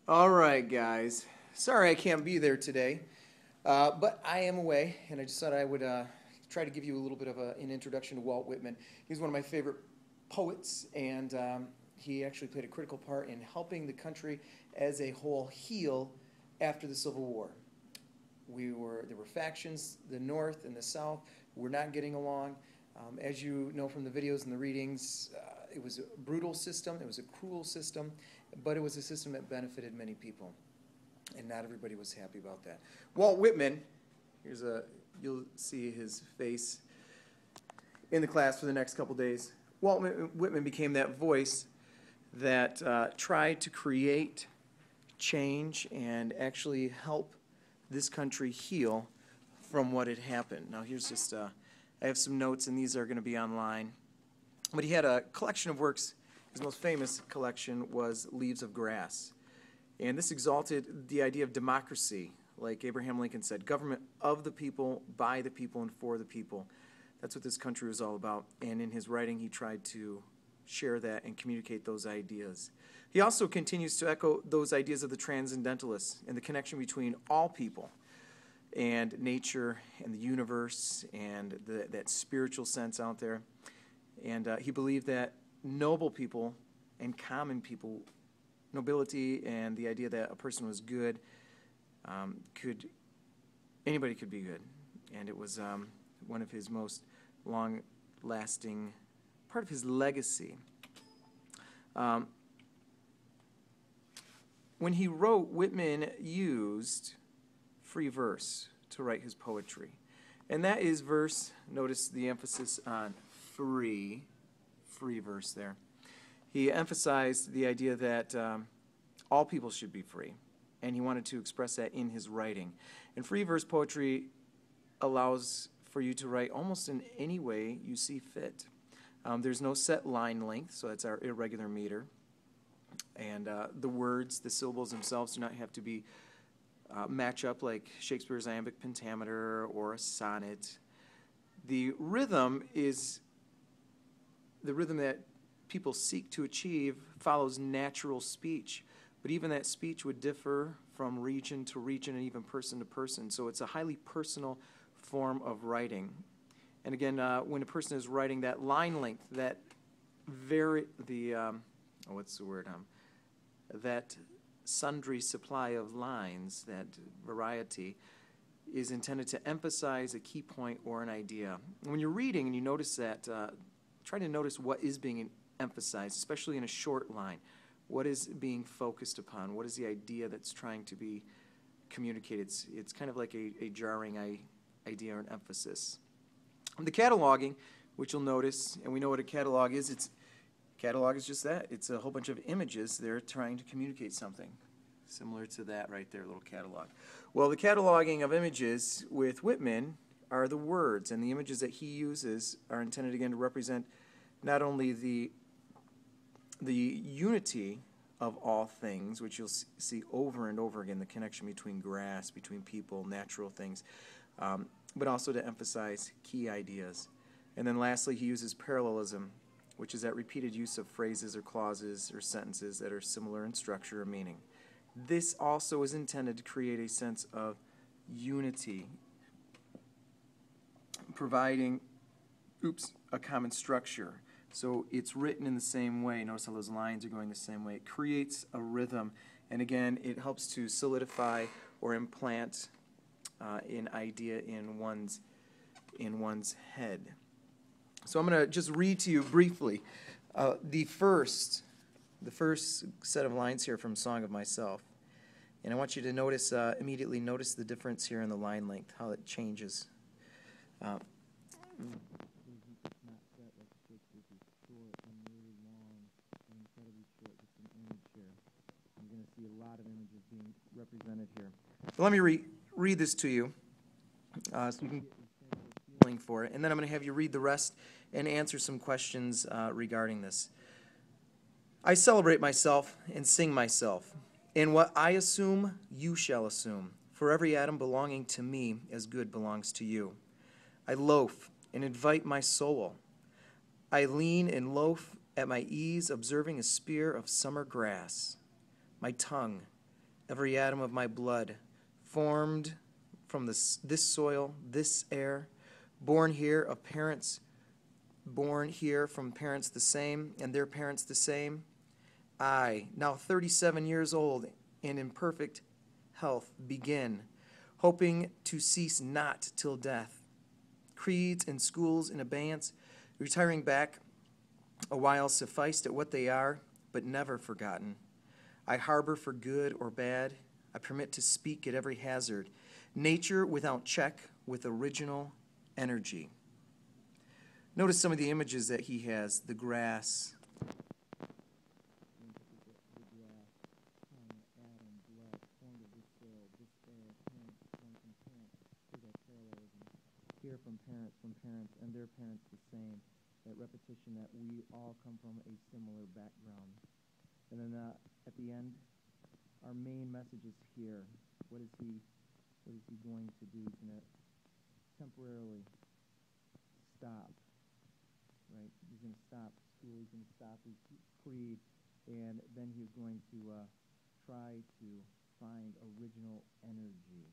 All right, guys. Sorry I can't be there today, but I am away, and I just thought I would try to give you a little bit of an introduction to Walt Whitman. He's one of my favorite poets, and he actually played a critical part in helping the country as a whole heal after the Civil War. There were factions, the North and the South, who were not getting along. As you know from the videos and the readings, it was a brutal system, it was a cruel system, but it was a system that benefited many people, and not everybody was happy about that. Walt Whitman, you'll see his face in the class for the next couple days. Walt Whitman became that voice that tried to create change and actually help this country heal from what had happened. Now here's just, I have some notes, and these are going to be online. But he had a collection of works. His most famous collection was Leaves of Grass. And this exalted the idea of democracy, like Abraham Lincoln said, government of the people, by the people, and for the people. That's what this country was all about. And in his writing, he tried to share that and communicate those ideas. He also continues to echo those ideas of the transcendentalists and the connection between all people and nature and the universe and that spiritual sense out there. And he believed that noble people and common people, nobility and the idea that a person was good, anybody could be good. And it was one of his most long-lasting, part of his legacy. When he wrote, Whitman used free verse to write his poetry. And that is verse, notice the emphasis on free verse there. He emphasized the idea that all people should be free, and he wanted to express that in his writing. And free verse poetry allows for you to write almost in any way you see fit. There's no set line length, so that's our irregular meter. And the words, the syllables themselves do not have to be match up like Shakespeare's iambic pentameter or a sonnet. The rhythm is the rhythm that people seek to achieve follows natural speech. But even that speech would differ from region to region and even person to person. So it's a highly personal form of writing. And again, when a person is writing, that line length, that sundry supply of lines, that variety, is intended to emphasize a key point or an idea. When you're reading and you notice that, try to notice what is being emphasized, especially in a short line. What is being focused upon? What is the idea that's trying to be communicated? It's kind of like a jarring idea or an emphasis. The cataloging, which you'll notice, and we know what a catalog is, catalog is just that. It's a whole bunch of images. They're trying to communicate something. Similar to that right there, little catalog. Well, the cataloging of images with Whitman are the words, and the images that he uses are intended, again, to represent not only the unity of all things, which you'll see over and over again, the connection between grass, between people, natural things, but also to emphasize key ideas. And then lastly, he uses parallelism, which is that repeated use of phrases or clauses or sentences that are similar in structure or meaning. This also is intended to create a sense of unity, providing a common structure. So it's written in the same way. Notice how those lines are going the same way. It creates a rhythm, and again, it helps to solidify or implant an idea in one's head. So I'm going to just read to you briefly the first set of lines here from Song of Myself. And I want you to notice, immediately notice the difference here in the line length, how it changes. A lot of images being represented here. So let me read this to you so you can get a feeling for it. And then I'm going to have you read the rest and answer some questions regarding this. I celebrate myself and sing myself. And what I assume, you shall assume. For every atom belonging to me as good belongs to you. I loaf and invite my soul. I lean and loaf at my ease, observing a spear of summer grass. My tongue every atom of my blood, formed from this soil, this air, born here of parents, born here from parents the same, and their parents the same. I, now 37 years old and in perfect health, begin, hoping to cease not till death. Creeds and schools in abeyance, retiring back a while sufficed at what they are, but never forgotten. I harbor for good or bad. I permit to speak at every hazard. Nature without check, with original energy. Notice some of the images that he has. The grass. Here from parents, and their parents the same. That repetition that we all come from a similar background. And then at the end, our main message is here. What is he going to do? He's going to temporarily stop, right? He's going to stop school. He's going to stop his creed, and then he's going to try to find original energy.